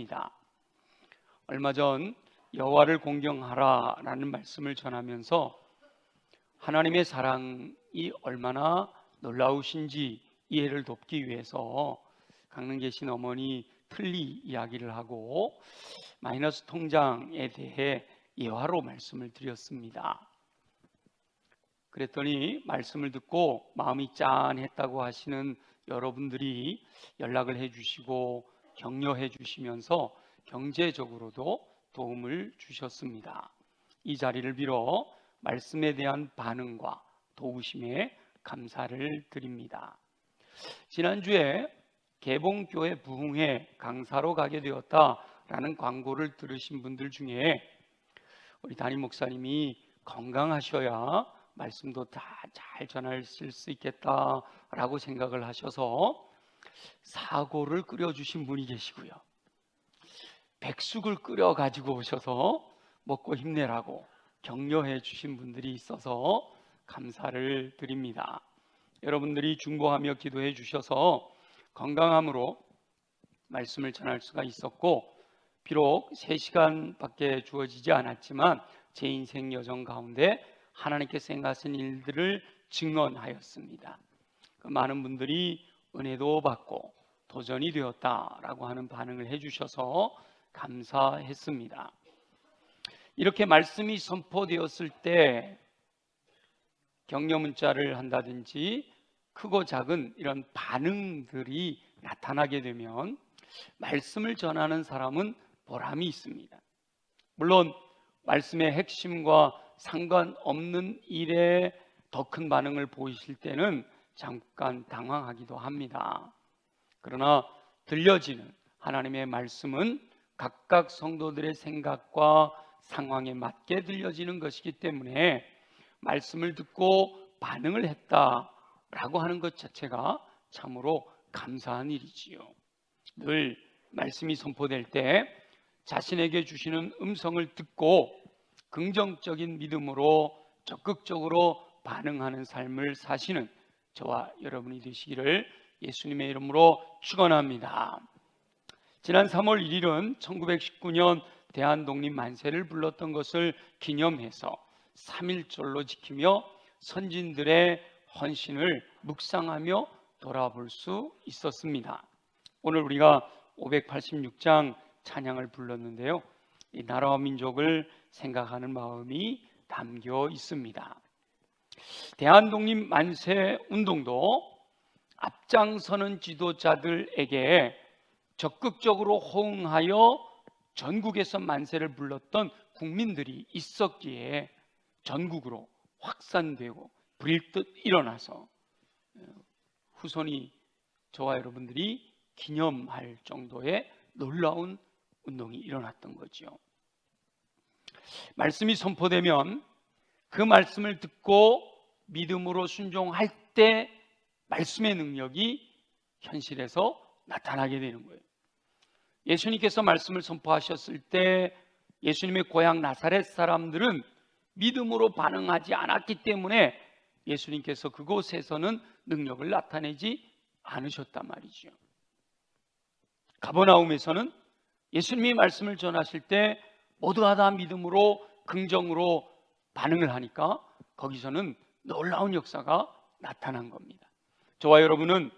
있습니다. 얼마 전 여호와를 공경하라라는 말씀을 전하면서 하나님의 사랑이 얼마나 놀라우신지 이해를 돕기 위해서 강릉 계신 어머니 틀리 이야기를 하고 마이너스 통장에 대해 예화로 말씀을 드렸습니다. 그랬더니 말씀을 듣고 마음이 짠했다고 하시는 여러분들이 연락을 해주시고 격려해 주시면서 경제적으로도 도움을 주셨습니다. 이 자리를 빌어 말씀에 대한 반응과 도우심에 감사를 드립니다. 지난주에 개봉교회 부흥회 강사로 가게 되었다라는 광고를 들으신 분들 중에 우리 담임 목사님이 건강하셔야 말씀도 다 잘 전하실 수 있겠다라고 생각을 하셔서 사고를 끓여주신 분이 계시고요, 백숙을 끓여 가지고 오셔서 먹고 힘내라고 격려해 주신 분들이 있어서 감사를 드립니다. 여러분들이 중보하며 기도해 주셔서 건강함으로 말씀을 전할 수가 있었고, 비록 3시간밖에 주어지지 않았지만 제 인생 여정 가운데 하나님께서 행하신 일들을 증언하였습니다. 많은 분들이 은혜도 받고 도전이 되었다라고 하는 반응을 해주셔서 감사했습니다. 이렇게 말씀이 선포되었을 때 격려 문자를 한다든지 크고 작은 이런 반응들이 나타나게 되면 말씀을 전하는 사람은 보람이 있습니다. 물론 말씀의 핵심과 상관없는 일에 더 큰 반응을 보이실 때는 잠깐 당황하기도 합니다. 그러나 들려지는 하나님의 말씀은 각각 성도들의 생각과 상황에 맞게 들려지는 것이기 때문에 말씀을 듣고 반응을 했다라고 하는 것 자체가 참으로 감사한 일이지요. 늘 말씀이 선포될 때 자신에게 주시는 음성을 듣고 긍정적인 믿음으로 적극적으로 반응하는 삶을 사시는 저와 여러분이 되시기를 예수님의 이름으로 축원합니다. 지난 3월 1일은 1919년 대한독립 만세를 불렀던 것을 기념해서 3.1절로 지키며 선진들의 헌신을 묵상하며 돌아볼 수 있었습니다. 오늘 우리가 586장 찬양을 불렀는데요, 이 나라와 민족을 생각하는 마음이 담겨 있습니다. 대한독립 만세 운동도 앞장서는 지도자들에게 적극적으로 호응하여 전국에서 만세를 불렀던 국민들이 있었기에 전국으로 확산되고 불일듯 일어나서 후손이 저와 여러분들이 기념할 정도의 놀라운 운동이 일어났던 거죠. 말씀이 선포되면 그 말씀을 듣고 믿음으로 순종할 때 말씀의 능력이 현실에서 나타나게 되는 거예요. 예수님께서 말씀을 선포하셨을 때 예수님의 고향 나사렛 사람들은 믿음으로 반응하지 않았기 때문에 예수님께서 그곳에서는 능력을 나타내지 않으셨단 말이죠. 가버나움에서는 예수님이 말씀을 전하실 때 모두가 다 믿음으로 긍정으로 반응을 하니까 거기서는 놀라운 역사가 나타난 겁니다. 저와 여러분은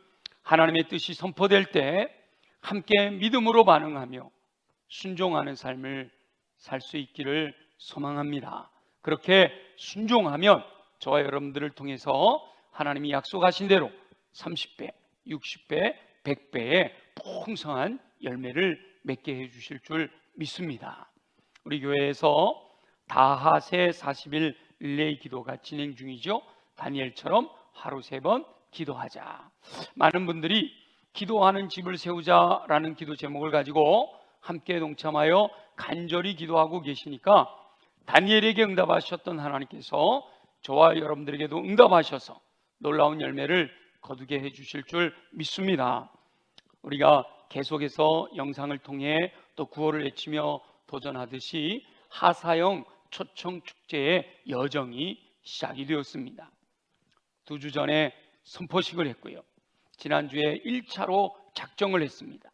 하나님의 뜻이 선포될 때 함께 믿음으로 반응하며 순종하는 삶을 살 수 있기를 소망합니다. 그렇게 순종하면 저와 여러분들을 통해서 하나님이 약속하신 대로 30배, 60배, 100배의 풍성한 열매를 맺게 해주실 줄 믿습니다. 우리 교회에서 다하세 40일 릴레이 기도가 진행 중이죠. 다니엘처럼 하루 3번 기도하자. 많은 분들이 기도하는 집을 세우자라는 기도 제목을 가지고 함께 동참하여 간절히 기도하고 계시니까 다니엘에게 응답하셨던 하나님께서 저와 여러분들에게도 응답하셔서 놀라운 열매를 거두게 해주실 줄 믿습니다. 우리가 계속해서 영상을 통해 또 구호를 외치며 도전하듯이 하사형 초청 축제의 여정이 시작이 되었습니다. 2주 전에 선포식을 했고요, 지난주에 1차로 작정을 했습니다.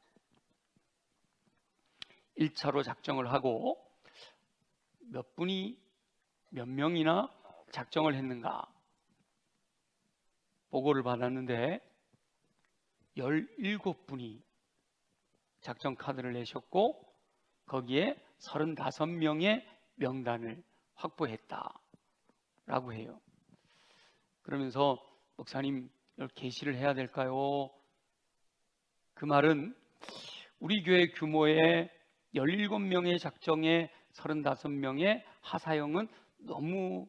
1차로 작정을 하고 몇 명이나 작정을 했는가 보고를 받았는데 17분이 작정 카드를 내셨고 거기에 35명의 명단을 확보했다라고 해요. 그러면서 목사님, 계시를 해야 될까요? 그 말은 우리 교회 규모의 17명의 작정에 35명의 하사형은 너무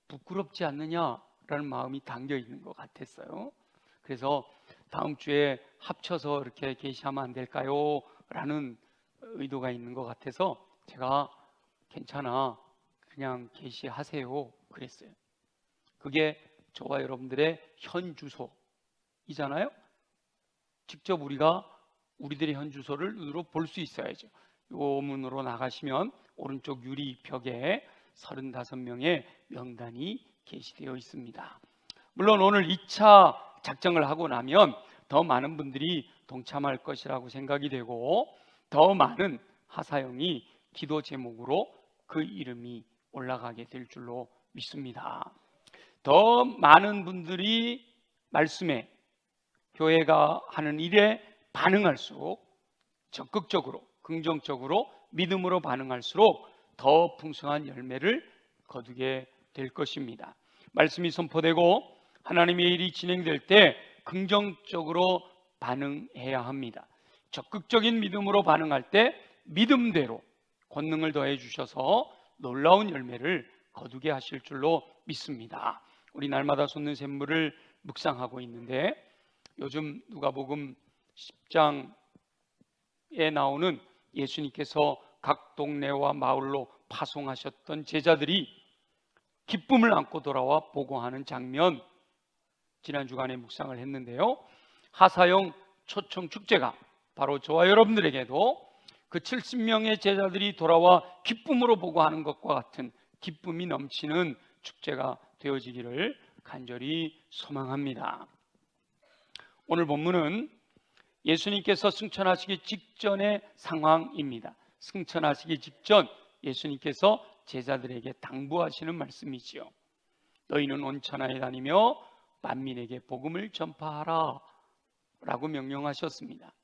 부끄럽지 않느냐라는 마음이 담겨 있는 것 같았어요. 그래서 다음 주에 합쳐서 이렇게 계시하면 안 될까요? 라는 의도가 있는 것 같아서 제가 괜찮아, 그냥 계시하세요 그랬어요. 그게 저와 여러분들의 현 주소이잖아요. 직접 우리들의 현 주소를 눈으로 볼 수 있어야죠. 요 문으로 나가시면 오른쪽 유리벽에 35명의 명단이 게시되어 있습니다. 물론 오늘 2차 작정을 하고 나면 더 많은 분들이 동참할 것이라고 생각이 되고 더 많은 하사형이 기도 제목으로 그 이름이 올라가게 될 줄로 믿습니다. 더 많은 분들이 말씀에, 교회가 하는 일에 반응할수록 적극적으로, 긍정적으로, 믿음으로 반응할수록 더 풍성한 열매를 거두게 될 것입니다. 말씀이 선포되고 하나님의 일이 진행될 때 긍정적으로 반응해야 합니다. 적극적인 믿음으로 반응할 때 믿음대로 권능을 더해 주셔서 놀라운 열매를 거두게 하실 줄로 믿습니다. 우리 날마다 솟는 샘물을 묵상하고 있는데 요즘 누가복음 10장에 나오는 예수님께서 각 동네와 마을로 파송하셨던 제자들이 기쁨을 안고 돌아와 보고하는 장면, 지난 주간에 묵상을 했는데요. 하사형 초청 축제가 바로 저와 여러분들에게도 그 70명의 제자들이 돌아와 기쁨으로 보고하는 것과 같은 기쁨이 넘치는 축제가 되어지기를 간절히 소망합니다. 오늘 본문은 예수님께서 승천하시기 직전의 상황입니다. 승천하시기 직전 예수님께서 제자들에게 당부하시는 말씀이지요. 너희는 온 천하에 다니며 만민에게 복음을 전파하라 라고 명령하셨습니다.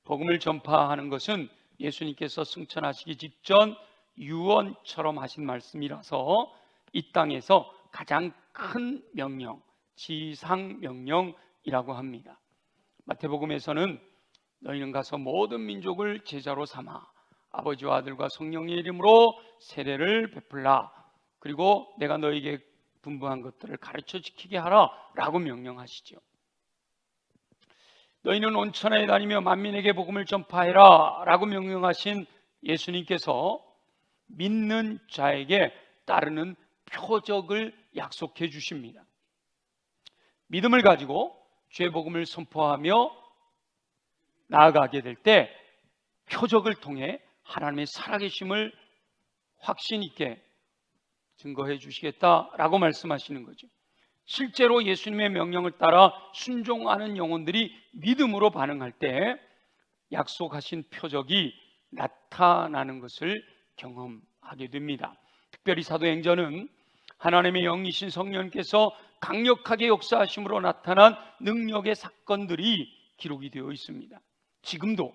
복음을 전파하는 것은 예수님께서 승천하시기 직전 유언처럼 하신 말씀이라서 이 땅에서 가장 큰 명령, 지상명령이라고 합니다. 마태복음에서는 너희는 가서 모든 민족을 제자로 삼아 아버지와 아들과 성령의 이름으로 세례를 베풀라, 그리고 내가 너희에게 분부한 것들을 가르쳐 지키게 하라 라고 명령하시죠. 너희는 온 천하에 다니며 만민에게 복음을 전파해라 라고 명령하신 예수님께서 믿는 자에게 따르는 표적을 약속해 주십니다. 믿음을 가지고 주의 복음을 선포하며 나아가게 될 때 표적을 통해 하나님의 살아계심을 확신 있게 증거해 주시겠다라고 말씀하시는 거죠. 실제로 예수님의 명령을 따라 순종하는 영혼들이 믿음으로 반응할 때 약속하신 표적이 나타나는 것을 경험하게 됩니다. 특별히 사도행전은 하나님의 영이신 성령께서 강력하게 역사하심으로 나타난 능력의 사건들이 기록이 되어 있습니다. 지금도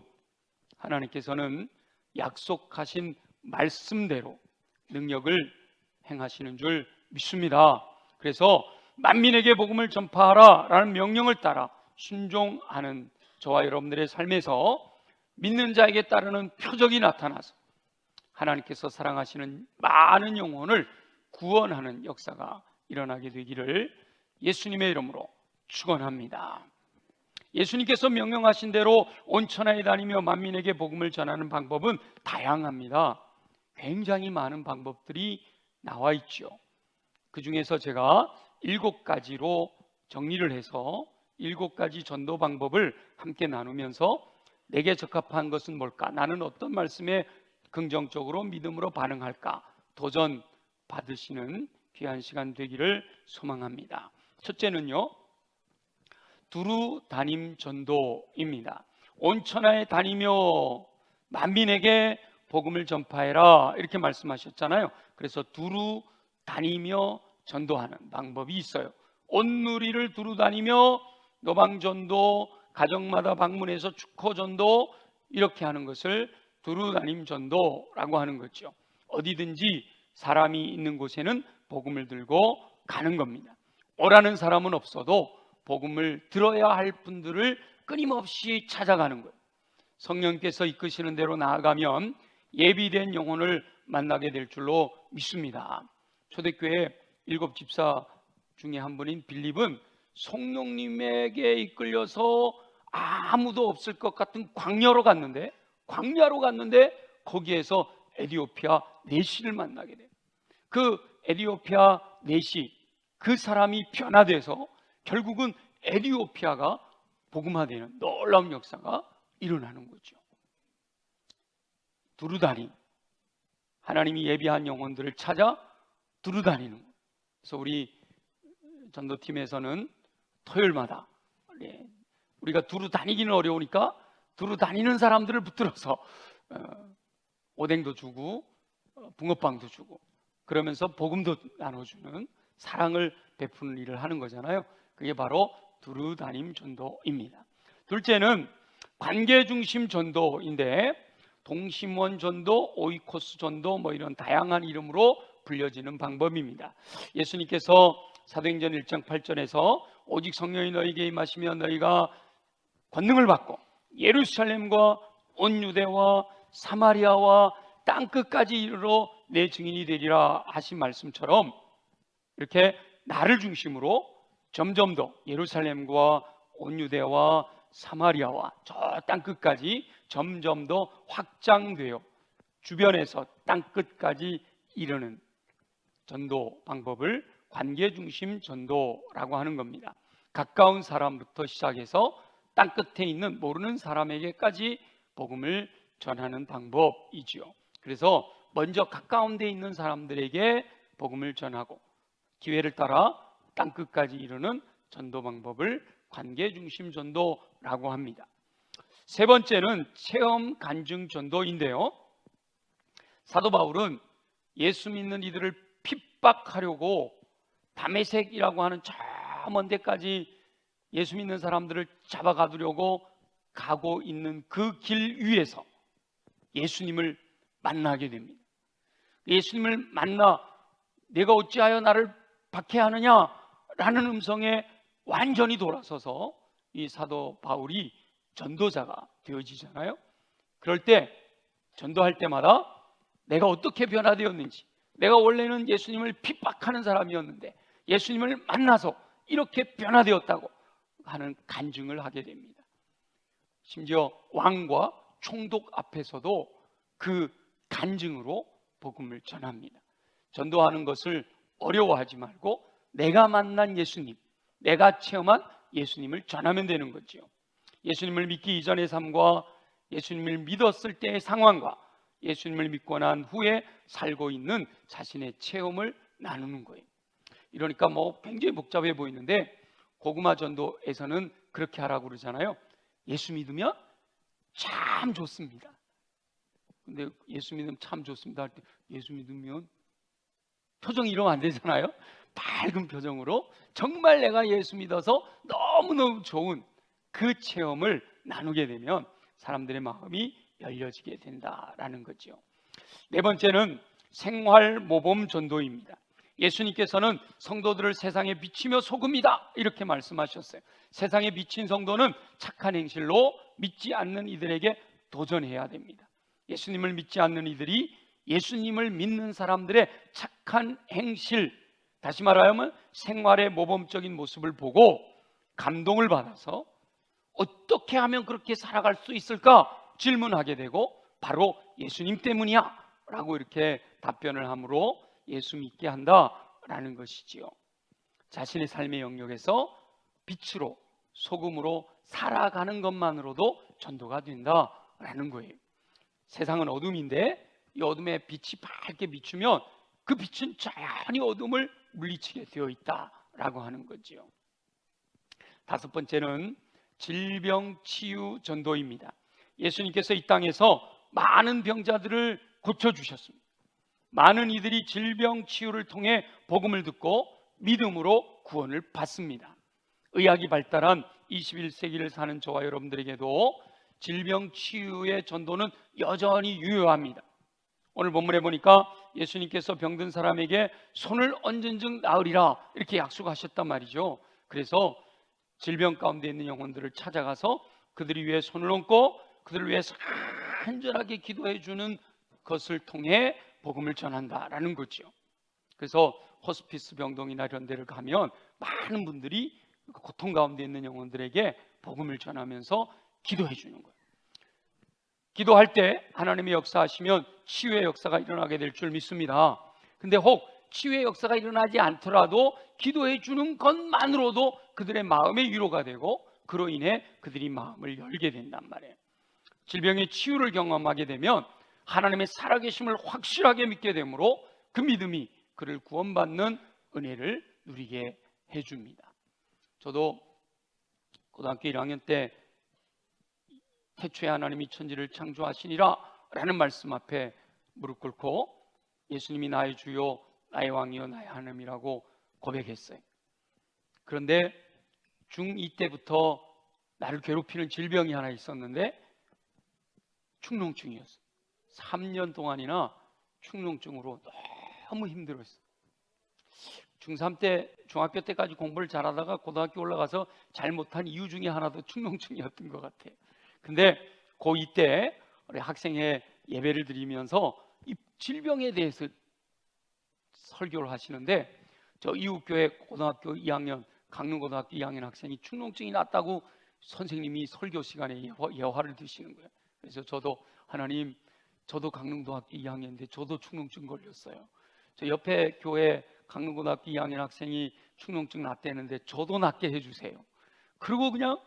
하나님께서는 약속하신 말씀대로 능력을 행하시는 줄 믿습니다. 그래서 만민에게 복음을 전파하라 라는 명령을 따라 순종하는 저와 여러분들의 삶에서 믿는 자에게 따르는 표적이 나타나서 하나님께서 사랑하시는 많은 영혼을 구원하는 역사가 일어나게 되기를 예수님의 이름으로 축원합니다. 예수님께서 명령하신 대로 온 천하에 다니며 만민에게 복음을 전하는 방법은 다양합니다. 굉장히 많은 방법들이 나와 있죠. 그 중에서 제가 7가지로 정리를 해서 7가지 전도 방법을 함께 나누면서 내게 적합한 것은 뭘까? 나는 어떤 말씀에 긍정적으로 믿음으로 반응할까? 도전 받으시는 귀한 시간 되기를 소망합니다. 첫째는요, 두루 다님 전도입니다. 온 천하에 다니며 만민에게 복음을 전파해라 이렇게 말씀하셨잖아요. 그래서 두루 다니며 전도하는 방법이 있어요. 온 누리를 두루 다니며 노방전도, 가정마다 방문해서 축호전도 이렇게 하는 것을 두루다님 전도라고 하는 거죠. 어디든지 사람이 있는 곳에는 복음을 들고 가는 겁니다. 오라는 사람은 없어도 복음을 들어야 할 분들을 끊임없이 찾아가는 거예요. 성령께서 이끄시는 대로 나아가면 예비된 영혼을 만나게 될 줄로 믿습니다. 초대교회 7집사 중에 한 분인 빌립은 성령님에게 이끌려서 아무도 없을 것 같은 광야로 갔는데 거기에서 에디오피아 내시를 만나게 돼요. 그 에디오피아 내시, 그 사람이 변화돼서 결국은 에디오피아가 복음화되는 놀라운 역사가 일어나는 거죠. 두루다님, 하나님이 예비한 영혼들을 찾아 두루다니는 거예요. 그래서 우리 전도팀에서는 토요일마다 우리가 두루 다니기는 어려우니까 두루 다니는 사람들을 붙들어서 오뎅도 주고 붕어빵도 주고 그러면서 복음도 나눠주는 사랑을 베푸는 일을 하는 거잖아요. 그게 바로 두루 다님 전도입니다. 둘째는 관계 중심 전도인데 동심원 전도, 오이코스 전도 이런 다양한 이름으로 불려지는 방법입니다. 예수님께서 사도행전 1장 8절에서 오직 성령이 너희에게 임하시면 너희가 권능을 받고 예루살렘과 온 유대와 사마리아와 땅끝까지 이르러 내 증인이 되리라 하신 말씀처럼 이렇게 나를 중심으로 점점 더 예루살렘과 온 유대와 사마리아와 저 땅끝까지 점점 더 확장되어 주변에서 땅끝까지 이르는 전도 방법을 관계중심 전도라고 하는 겁니다. 가까운 사람부터 시작해서 땅끝에 있는 모르는 사람에게까지 복음을 전하는 방법이지요. 그래서 먼저 가까운 데 있는 사람들에게 복음을 전하고 기회를 따라 땅끝까지 이르는 전도 방법을 관계중심 전도라고 합니다. 세 번째는 체험 간증 전도인데요. 사도 바울은 예수 믿는 이들을 핍박하려고 다메섹이라고 하는 저 먼 데까지 예수 믿는 사람들을 잡아가두려고 가고 있는 그 길 위에서 예수님을 만나게 됩니다. 예수님을 만나 내가 어찌하여 나를 박해하느냐라는 음성에 완전히 돌아서서 이 사도 바울이 전도자가 되어지잖아요. 그럴 때 전도할 때마다 내가 어떻게 변화되었는지, 내가 원래는 예수님을 핍박하는 사람이었는데 예수님을 만나서 이렇게 변화되었다고 하는 간증을 하게 됩니다. 심지어 왕과 총독 앞에서도 그 간증으로 복음을 전합니다. 전도하는 것을 어려워하지 말고 내가 만난 예수님, 내가 체험한 예수님을 전하면 되는 거죠. 예수님을 믿기 이전의 삶과 예수님을 믿었을 때의 상황과 예수님을 믿고 난 후에 살고 있는 자신의 체험을 나누는 거예요. 이러니까 굉장히 복잡해 보이는데 고구마 전도에서는 그렇게 하라고 그러잖아요. 예수 믿으면 참 좋습니다. 근데 예수 믿으면 참 좋습니다 할 때 예수 믿으면 표정이 이러면 안 되잖아요. 밝은 표정으로 정말 내가 예수 믿어서 너무너무 좋은 그 체험을 나누게 되면 사람들의 마음이 열려지게 된다라는 거죠. 네 번째는 생활 모범 전도입니다. 예수님께서는 성도들을 세상에 비치며 소금이다 이렇게 말씀하셨어요. 세상에 비친 성도는 착한 행실로 믿지 않는 이들에게 도전해야 됩니다. 예수님을 믿지 않는 이들이 예수님을 믿는 사람들의 착한 행실, 다시 말하면 생활의 모범적인 모습을 보고 감동을 받아서 어떻게 하면 그렇게 살아갈 수 있을까 질문하게 되고 바로 예수님 때문이야 라고 이렇게 답변을 함으로 예수 믿게 한다라는 것이지요. 자신의 삶의 영역에서 빛으로 소금으로 살아가는 것만으로도 전도가 된다라는 거예요. 세상은 어둠인데 이 어둠에 빛이 밝게 비추면 그 빛은 자연히 어둠을 물리치게 되어 있다라고 하는 거지요. 다섯 번째는 질병 치유 전도입니다. 예수님께서 이 땅에서 많은 병자들을 고쳐주셨습니다. 많은 이들이 질병 치유를 통해 복음을 듣고 믿음으로 구원을 받습니다. 의학이 발달한 21세기를 사는 저와 여러분들에게도 질병 치유의 전도는 여전히 유효합니다. 오늘 본문에 보니까 예수님께서 병든 사람에게 손을 얹은 즉 나으리라 이렇게 약속하셨단 말이죠. 그래서 질병 가운데 있는 영혼들을 찾아가서 그들이 위해 손을 얹고 그들을 위해 간절하게 기도해 주는 것을 통해 복음을 전한다라는 거죠. 그래서 호스피스 병동이나 이런 데를 가면 많은 분들이 고통 가운데 있는 영혼들에게 복음을 전하면서 기도해 주는 거예요. 기도할 때 하나님의 역사하시면 치유의 역사가 일어나게 될 줄 믿습니다. 근데 혹 치유의 역사가 일어나지 않더라도 기도해 주는 것만으로도 그들의 마음의 위로가 되고 그로 인해 그들이 마음을 열게 된단 말이에요. 질병의 치유를 경험하게 되면 하나님의 살아계심을 확실하게 믿게 되므로 그 믿음이 그를 구원받는 은혜를 누리게 해줍니다. 저도 고등학교 1학년 때 태초에 하나님이 천지를 창조하시니라 라는 말씀 앞에 무릎 꿇고 예수님이 나의 주요 나의 왕이요 나의 하나님이라고 고백했어요. 그런데 중2 때부터 나를 괴롭히는 질병이 하나 있었는데 축농증이었어요. 3년 동안이나 축농증으로 너무 힘들었어요. 중3 때, 중학교 때까지 공부를 잘하다가 고등학교 올라가서 잘못한 이유 중에 하나도 축농증이었던 것 같아요. 근데 고2 때 우리 학생회 예배를 드리면서 이 질병에 대해서 설교를 하시는데 저 이웃교회 고등학교 2학년 강릉고등학교 2학년 학생이 축농증이 났다고 선생님이 설교 시간에 예화를 드시는 거예요. 그래서 저도 하나님 저도 강릉고등학교 2학년인데 저도 축농증 걸렸어요. 저 옆에 교회 강릉고등학교 2학년 학생이 축농증 났다는데 저도 낫게 해주세요. 그리고 그냥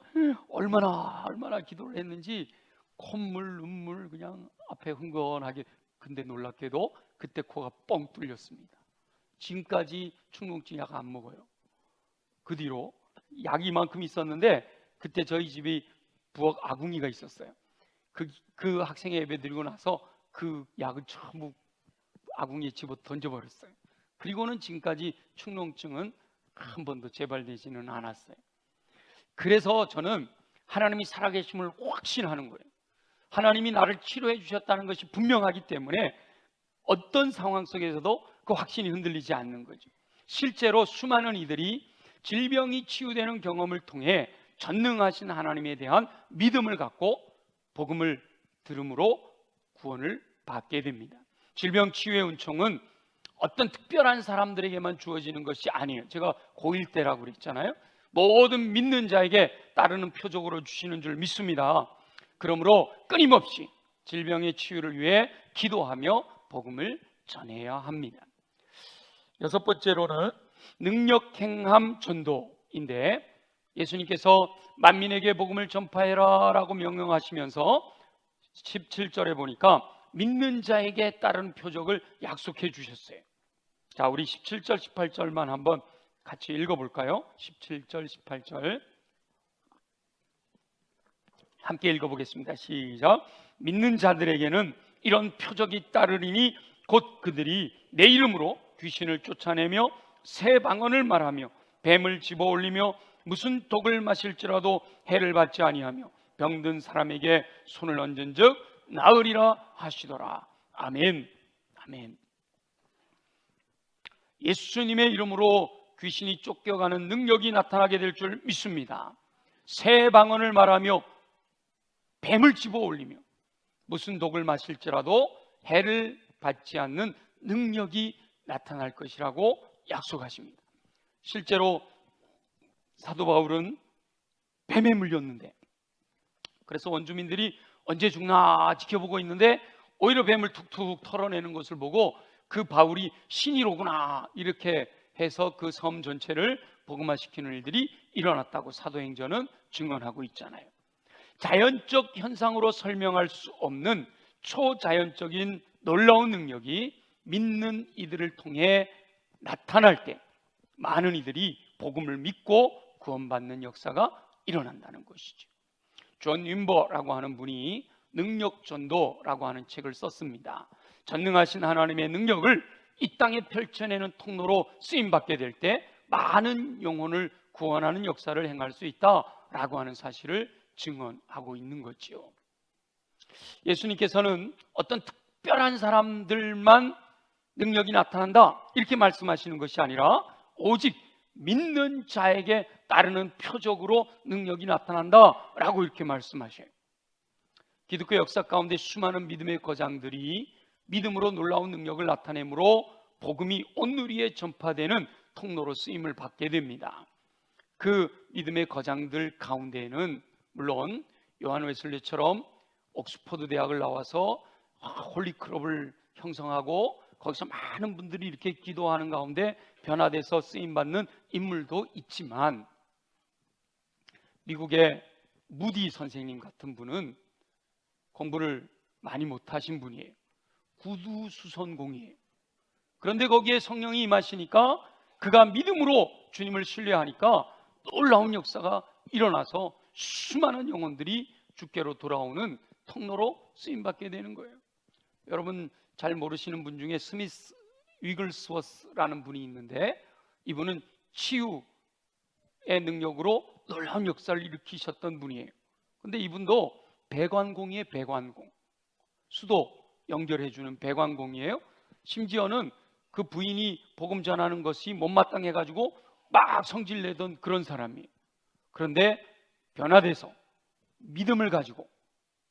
얼마나 기도를 했는지 콧물 눈물 그냥 앞에 흥건하게. 근데 놀랍게도 그때 코가 뻥 뚫렸습니다. 지금까지 축농증 약 안 먹어요. 그 뒤로 약이 이만큼 있었는데 그때 저희 집이 부엌 아궁이가 있었어요. 그 학생회 예배 드리고 나서 그 약을 전부 아궁이에 집어 던져버렸어요. 그리고는 지금까지 축농증은 한 번도 재발되지는 않았어요. 그래서 저는 하나님이 살아계심을 확신하는 거예요. 하나님이 나를 치료해 주셨다는 것이 분명하기 때문에 어떤 상황 속에서도 그 확신이 흔들리지 않는 거죠. 실제로 수많은 이들이 질병이 치유되는 경험을 통해 전능하신 하나님에 대한 믿음을 갖고 복음을 들음으로 구원을 받게 됩니다. 질병 치유의 은총은 어떤 특별한 사람들에게만 주어지는 것이 아니에요. 제가 고1 때라고 그랬잖아요. 모든 믿는 자에게 따르는 표적으로 주시는 줄 믿습니다. 그러므로 끊임없이 질병의 치유를 위해 기도하며 복음을 전해야 합니다. 여섯 번째로는 능력행함 전도인데 예수님께서 만민에게 복음을 전파해라 라고 명령하시면서 17절에 보니까 믿는 자에게 따른 표적을 약속해 주셨어요. 자, 우리 17절 18절만 한번 같이 읽어볼까요? 17절 18절 함께 읽어보겠습니다. 시작. 믿는 자들에게는 이런 표적이 따르리니 곧 그들이 내 이름으로 귀신을 쫓아내며 새 방언을 말하며 뱀을 집어올리며 무슨 독을 마실지라도 해를 받지 아니하며 병든 사람에게 손을 얹은 즉 나으리라 하시더라. 아멘. 아멘. 예수님의 이름으로 귀신이 쫓겨가는 능력이 나타나게 될 줄 믿습니다. 새 방언을 말하며 뱀을 집어올리며 무슨 독을 마실지라도 해를 받지 않는 능력이 나타날 것이라고 약속하십니다. 실제로 사도 바울은 뱀에 물렸는데 그래서 원주민들이 언제 죽나 지켜보고 있는데 오히려 뱀을 툭툭 털어내는 것을 보고 그 바울이 신이로구나 이렇게 해서 그 섬 전체를 복음화시키는 일들이 일어났다고 사도행전은 증언하고 있잖아요. 자연적 현상으로 설명할 수 없는 초자연적인 놀라운 능력이 믿는 이들을 통해 나타날 때 많은 이들이 복음을 믿고 구원받는 역사가 일어난다는 것이죠. 존 윈버라고 하는 분이 능력전도라고 하는 책을 썼습니다. 전능하신 하나님의 능력을 이 땅에 펼쳐내는 통로로 쓰임받게 될 때 많은 영혼을 구원하는 역사를 행할 수 있다라고 하는 사실을 증언하고 있는 거지요. 예수님께서는 어떤 특별한 사람들만 능력이 나타난다 이렇게 말씀하시는 것이 아니라 오직 믿는 자에게 따르는 표적으로 능력이 나타난다라고 이렇게 말씀하셔요. 기독교 역사 가운데 수많은 믿음의 거장들이 믿음으로 놀라운 능력을 나타내므로 복음이 온누리에 전파되는 통로로 쓰임을 받게 됩니다. 그 믿음의 거장들 가운데에는 물론 요한 웨슬리처럼 옥스퍼드 대학을 나와서 홀리클럽을 형성하고 거기서 많은 분들이 이렇게 기도하는 가운데 변화돼서 쓰임받는 인물도 있지만, 미국의 무디 선생님 같은 분은 공부를 많이 못하신 분이에요. 구두수선공이에요. 그런데 거기에 성령이 임하시니까 그가 믿음으로 주님을 신뢰하니까 놀라운 역사가 일어나서 수많은 영혼들이 주께로 돌아오는 통로로 쓰임받게 되는 거예요. 여러분 잘 모르시는 분 중에 스미스 위글스워스라는 분이 있는데, 이분은 치유의 능력으로 놀라운 역사를 일으키셨던 분이에요. 근데 이분도 배관공이에요. 배관공, 수도 연결해주는 배관공이에요. 심지어는 그 부인이 복음 전하는 것이 못마땅해가지고 막 성질내던 그런 사람이에요. 그런데 변화돼서 믿음을 가지고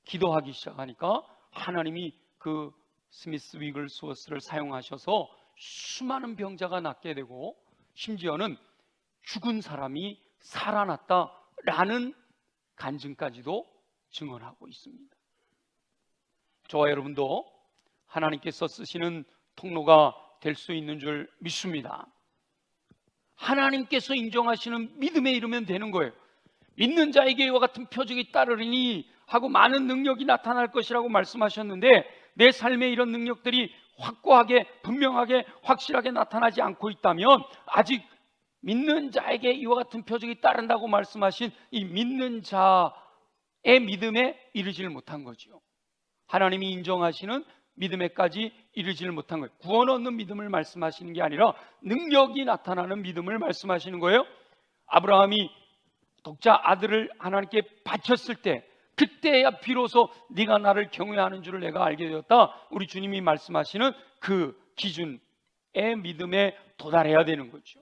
기도하기 시작하니까 하나님이 그 스미스 위글스워스를 사용하셔서 수많은 병자가 낫게 되고, 심지어는 죽은 사람이 살아났다라는 간증까지도 증언하고 있습니다. 저와 여러분도 하나님께서 쓰시는 통로가 될 수 있는 줄 믿습니다. 하나님께서 인정하시는 믿음에 이르면 되는 거예요. 믿는 자에게 이와 같은 표적이 따르리니 하고 많은 능력이 나타날 것이라고 말씀하셨는데, 내 삶에 이런 능력들이 확고하게 분명하게 확실하게 나타나지 않고 있다면 아직 믿는 자에게 이와 같은 표적이 따른다고 말씀하신 이 믿는 자의 믿음에 이르지를 못한 거죠. 하나님이 인정하시는 믿음에까지 이르지를 못한 거예요. 구원 얻는 믿음을 말씀하시는 게 아니라 능력이 나타나는 믿음을 말씀하시는 거예요. 아브라함이 독자 아들을 하나님께 바쳤을 때, 그때야 비로소 네가 나를 경외하는 줄을 내가 알게 되었다, 우리 주님이 말씀하시는 그 기준의 믿음에 도달해야 되는 거죠.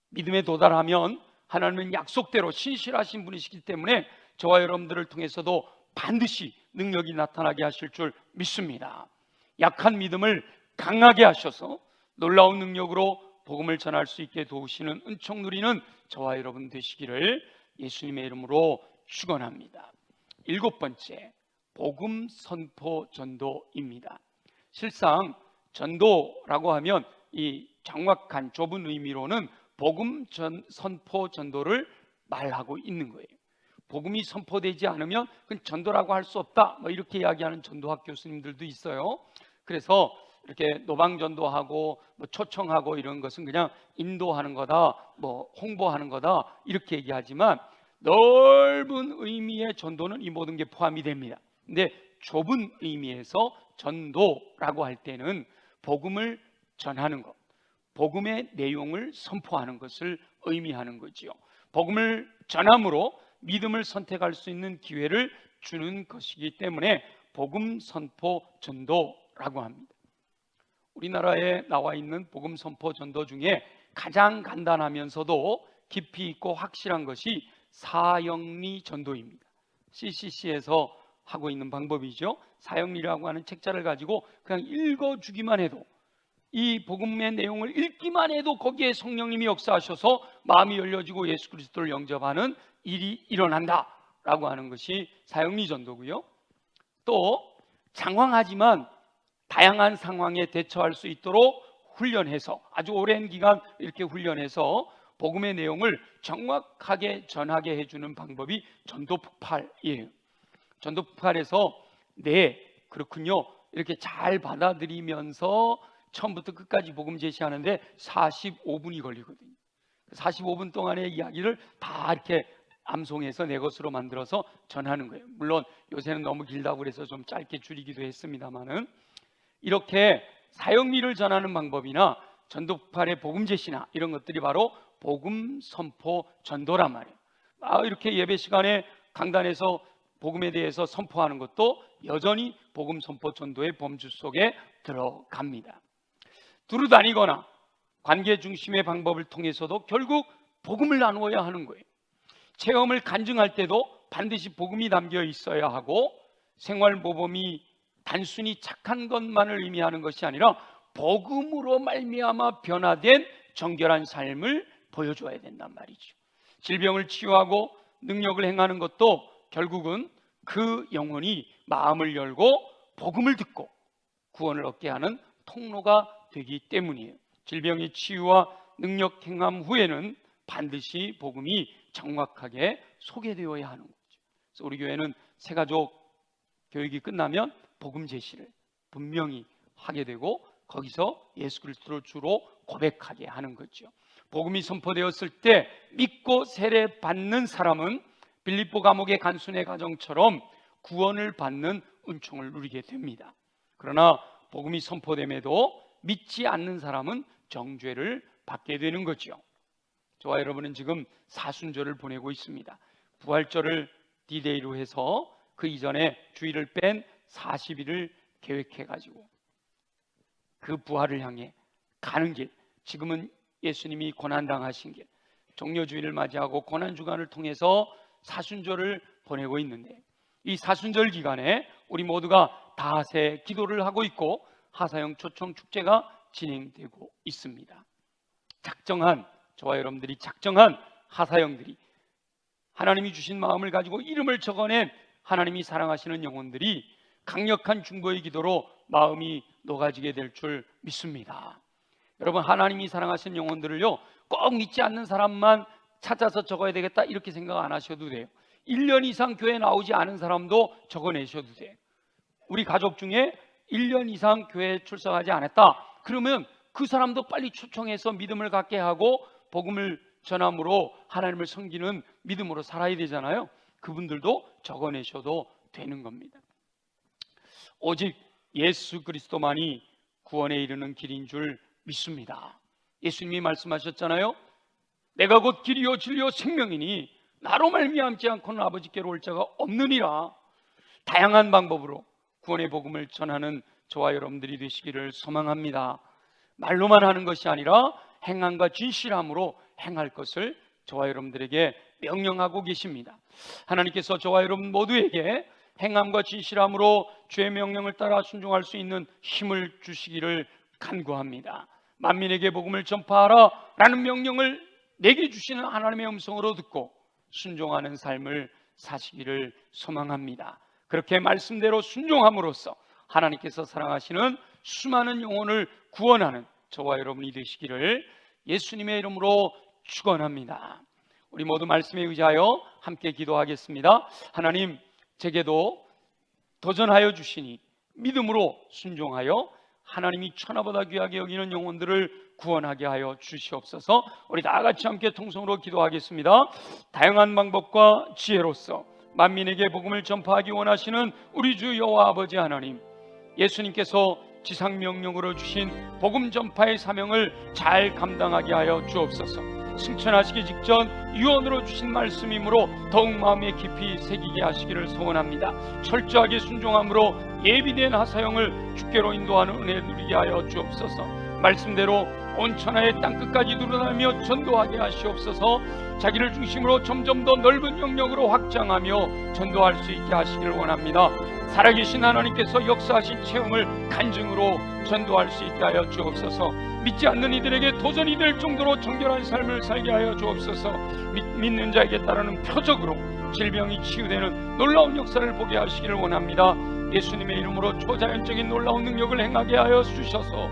믿음에 도달하면 하나님은 약속대로 신실하신 분이시기 때문에 저와 여러분들을 통해서도 반드시 능력이 나타나게 하실 줄 믿습니다. 약한 믿음을 강하게 하셔서 놀라운 능력으로 복음을 전할 수 있게 도우시는 은총 누리는 저와 여러분 되시기를 예수님의 이름으로 축원합니다. 7번째, 복음 선포 전도입니다. 실상 전도라고 하면 이 정확한 좁은 의미로는 복음 선포 전도를 말하고 있는 거예요. 복음이 선포되지 않으면 그건 전도라고 할 수 없다, 이렇게 이야기하는 전도학 교수님들도 있어요. 그래서 이렇게 노방전도하고 초청하고 이런 것은 그냥 인도하는 거다, 홍보하는 거다 이렇게 얘기하지만, 넓은 의미의 전도는 이 모든 게 포함이 됩니다. 근데 좁은 의미에서 전도라고 할 때는 복음을 전하는 것, 복음의 내용을 선포하는 것을 의미하는 거지요. 복음을 전함으로 믿음을 선택할 수 있는 기회를 주는 것이기 때문에 복음 선포 전도라고 합니다. 우리나라에 나와 있는 복음 선포 전도 중에 가장 간단하면서도 깊이 있고 확실한 것이 사형리 전도입니다. CCC에서 하고 있는 방법이죠. 사형리라고 하는 책자를 가지고 그냥 읽어주기만 해도, 이 복음의 내용을 읽기만 해도 거기에 성령님이 역사하셔서 마음이 열려지고 예수 그리스도를 영접하는 일이 일어난다라고 하는 것이 사형리 전도고요. 또 장황하지만 다양한 상황에 대처할 수 있도록 훈련해서, 아주 오랜 기간 이렇게 훈련해서 복음의 내용을 정확하게 전하게 해주는 방법이 전도폭발이에요. 전도폭발에서 네, 그렇군요, 이렇게 잘 받아들이면서 처음부터 끝까지 복음 제시하는데 45분이 걸리거든요. 45분 동안의 이야기를 다 이렇게 암송해서 내 것으로 만들어서 전하는 거예요. 물론 요새는 너무 길다고 그래서 좀 짧게 줄이기도 했습니다만은, 이렇게 사역미를 전하는 방법이나 전도파의 복음 제시나 이런 것들이 바로 복음 선포 전도란 말이에요. 이렇게 예배 시간에 강단에서 복음에 대해서 선포하는 것도 여전히 복음 선포 전도의 범주 속에 들어갑니다. 두루 다니거나 관계 중심의 방법을 통해서도 결국 복음을 나누어야 하는 거예요. 체험을 간증할 때도 반드시 복음이 담겨 있어야 하고, 생활 모범이 단순히 착한 것만을 의미하는 것이 아니라 복음으로 말미암아 변화된 정결한 삶을 보여줘야 된단 말이죠. 질병을 치유하고 능력을 행하는 것도 결국은 그 영혼이 마음을 열고 복음을 듣고 구원을 얻게 하는 통로가 되기 때문이에요. 질병의 치유와 능력 행함 후에는 반드시 복음이 정확하게 소개되어야 하는 거죠. 그래서 우리 교회는 새가족 교육이 끝나면 복음 제시를 분명히 하게 되고, 거기서 예수 그리스도를 주로 고백하게 하는 거죠. 복음이 선포되었을 때 믿고 세례 받는 사람은 빌립보 감옥의 간순의 가정처럼 구원을 받는 은총을 누리게 됩니다. 그러나 복음이 선포됨에도 믿지 않는 사람은 정죄를 받게 되는 거죠. 저와 여러분은 지금 사순절을 보내고 있습니다. 부활절을 D-Day로 해서 그 이전에 주일을 뺀 40일을 계획해가지고 그 부활을 향해 가는 길, 지금은 예수님이 고난당하신 길, 종려주일을 맞이하고 고난주간을 통해서 사순절을 보내고 있는데, 이 사순절 기간에 우리 모두가 다하세 기도를 하고 있고 하사형 초청 축제가 진행되고 있습니다. 저와 여러분들이 작정한 하사형들이, 하나님이 주신 마음을 가지고 이름을 적어낸 하나님이 사랑하시는 영혼들이 강력한 중보의 기도로 마음이 녹아지게 될 줄 믿습니다. 여러분, 하나님이 사랑하시는 영혼들을요, 꼭 믿지 않는 사람만 찾아서 적어야 되겠다 이렇게 생각 안 하셔도 돼요. 1년 이상 교회 나오지 않은 사람도 적어내셔도 돼요. 우리 가족 중에 1년 이상 교회에 출석하지 않았다 그러면 그 사람도 빨리 초청해서 믿음을 갖게 하고 복음을 전함으로 하나님을 섬기는 믿음으로 살아야 되잖아요. 그분들도 적어내셔도 되는 겁니다. 오직 예수 그리스도만이 구원에 이르는 길인 줄 믿습니다. 예수님이 말씀하셨잖아요. 내가 곧 길이요 진리요 생명이니 나로 말미암지 않고는 아버지께로 올 자가 없느니라. 다양한 방법으로 구원의 복음을 전하는 저와 여러분들이 되시기를 소망합니다. 말로만 하는 것이 아니라 행함과 진실함으로 행할 것을 저와 여러분들에게 명령하고 계십니다. 하나님께서 저와 여러분 모두에게 행함과 진실함으로 주의 명령을 따라 순종할 수 있는 힘을 주시기를 간구합니다. 만민에게 복음을 전파하라 라는 명령을 내게 주시는 하나님의 음성으로 듣고 순종하는 삶을 사시기를 소망합니다. 그렇게 말씀대로 순종함으로써 하나님께서 사랑하시는 수많은 영혼을 구원하는 저와 여러분이 되시기를 예수님의 이름으로 축원합니다. 우리 모두 말씀에 의지하여 함께 기도하겠습니다. 하나님, 제게도 도전하여 주시니 믿음으로 순종하여 하나님이 천하보다 귀하게 여기는 영혼들을 구원하게 하여 주시옵소서. 우리 다 같이 함께 통성으로 기도하겠습니다. 다양한 방법과 지혜로서 만민에게 복음을 전파하기 원하시는 우리 주 여호와 아버지 하나님, 예수님께서 지상명령으로 주신 복음 전파의 사명을 잘 감당하게 하여 주옵소서. 승천하시기 직전 유언으로 주신 말씀이므로 더욱 마음에 깊이 새기게 하시기를 소원합니다. 철저하게 순종함으로 예비된 하사형을 주께로 인도하는 은혜 누리게 하여 주옵소서. 말씀대로 온 천하의 땅끝까지 누르다니며 전도하게 하시옵소서. 자기를 중심으로 점점 더 넓은 영역으로 확장하며 전도할 수 있게 하시기를 원합니다. 살아계신 하나님께서 역사하신 체험을 간증으로 전도할 수 있게 하여 주옵소서. 믿지 않는 이들에게 도전이 될 정도로 정결한 삶을 살게 하여 주옵소서. 믿는 자에게 따르는 표적으로 질병이 치유되는 놀라운 역사를 보게 하시기를 원합니다. 예수님의 이름으로 초자연적인 놀라운 능력을 행하게 하여 주셔서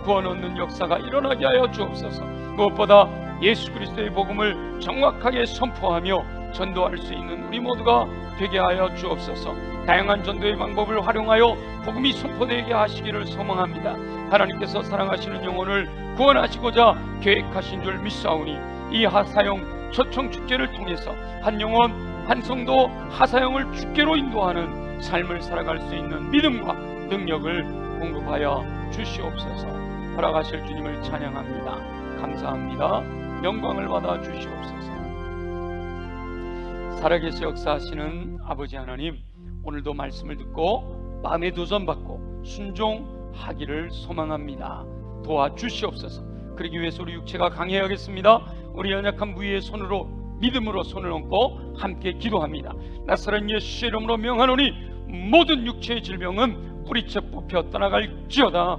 구원 얻는 역사가 일어나게 하여 주옵소서. 무엇보다 예수 그리스도의 복음을 정확하게 선포하며 전도할 수 있는 우리 모두가 되게 하여 주옵소서. 다양한 전도의 방법을 활용하여 복음이 선포되게 하시기를 소망합니다. 하나님께서 사랑하시는 영혼을 구원하시고자 계획하신 줄 믿사오니 이 하사용 초청 축제를 통해서 한 영혼, 한 성도, 하사형을 주께로 인도하는 삶을 살아갈 수 있는 믿음과 능력을 공급하여 주시옵소서. 허락하실 주님을 찬양합니다. 감사합니다. 영광을 받아 주시옵소서. 살아계시 역사하시는 아버지 하나님, 오늘도 말씀을 듣고 마음에 도전받고 순종하기를 소망합니다. 도와주시옵소서. 그러기 위해서 우리 육체가 강해야겠습니다. 우리 연약한 부위의 손으로 믿음으로 손을 얹고 함께 기도합니다. 나사렛 예수 이름으로 명하노니 모든 육체의 질병은 뿌리째 뽑혀 떠나갈지어다.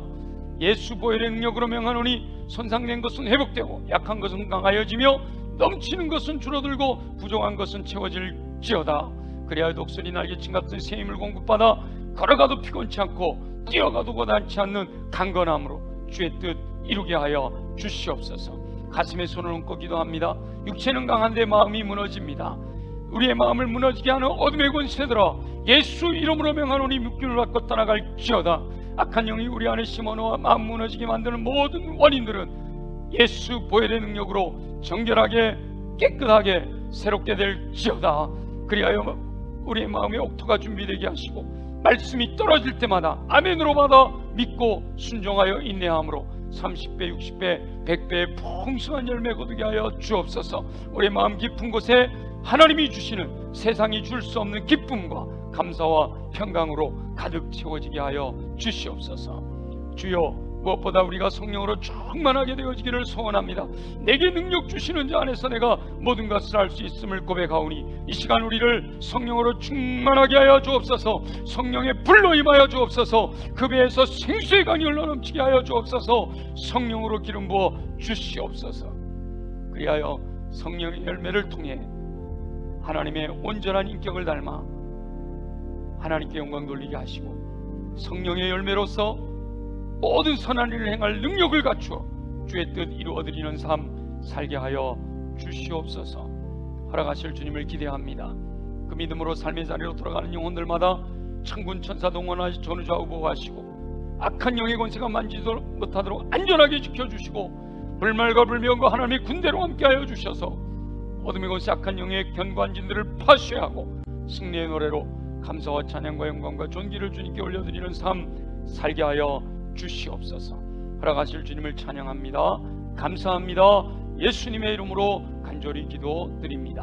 예수 보혈의 능력으로 명하노니 손상된 것은 회복되고 약한 것은 강하여지며 넘치는 것은 줄어들고 부족한 것은 채워질지어다. 그리하여 독수리 날개친 같은 새 힘을 공급받아 걸어가도 피곤치 않고 뛰어가도 고단치 않는 강건함으로 주의 뜻 이루게 하여 주시옵소서. 가슴에 손을 얹고 기도합니다. 육체는 강한데 마음이 무너집니다. 우리의 마음을 무너지게 하는 어둠의 권세들아, 예수 이름으로 명하노니 묶임을 받고 떠나갈지어다. 악한 영이 우리 안에 심어놓아 마음 무너지게 만드는 모든 원인들은 예수 보혈의 능력으로 정결하게 깨끗하게 새롭게 될지어다. 그리하여 우리의 마음에 옥토가 준비되게 하시고 말씀이 떨어질 때마다 아멘으로 받아 믿고 순종하여 인내함으로 30배, 60배, 100배의 풍성한 열매 거두게 하여 주옵소서. 우리의 마음 깊은 곳에 하나님이 주시는 세상이 줄 수 없는 기쁨과 감사와 평강으로 가득 채워지게 하여 주시옵소서. 주여, 무엇보다 우리가 성령으로 충만하게 되어지기를 소원합니다. 내게 능력 주시는 자 안에서 내가 모든 것을 할 수 있음을 고백하오니 이 시간 우리를 성령으로 충만하게 하여 주옵소서. 성령의 불로 임하여 주옵소서. 그 배에서 생수의 강이 흘러넘치게 하여 주옵소서. 성령으로 기름 부어 주시옵소서. 그리하여 성령의 열매를 통해 하나님의 온전한 인격을 닮아 하나님께 영광 돌리게 하시고 성령의 열매로서 모든 선한 일을 행할 능력을 갖추어 주의 뜻 이루어드리는 삶 살게 하여 주시옵소서. 허락하실 주님을 기대합니다. 그 믿음으로 삶의 자리로 돌아가는 영혼들마다 천군 천사 동원하시 전우좌우 보호하시고 악한 영의 권세가 만지도 못하도록 안전하게 지켜주시고 불말과 불명과 하나님의 군대로 함께하여 주셔서 어둠의 권세 악한 영의 견고한진들을 파쇄하고 승리의 노래로 감사와 찬양과 영광과 존귀를 주님께 올려드리는 삶 살게 하여 주시옵소서. 허락하실 주님을 찬양합니다. 감사합니다. 예수님의 이름으로 간절히 기도드립니다.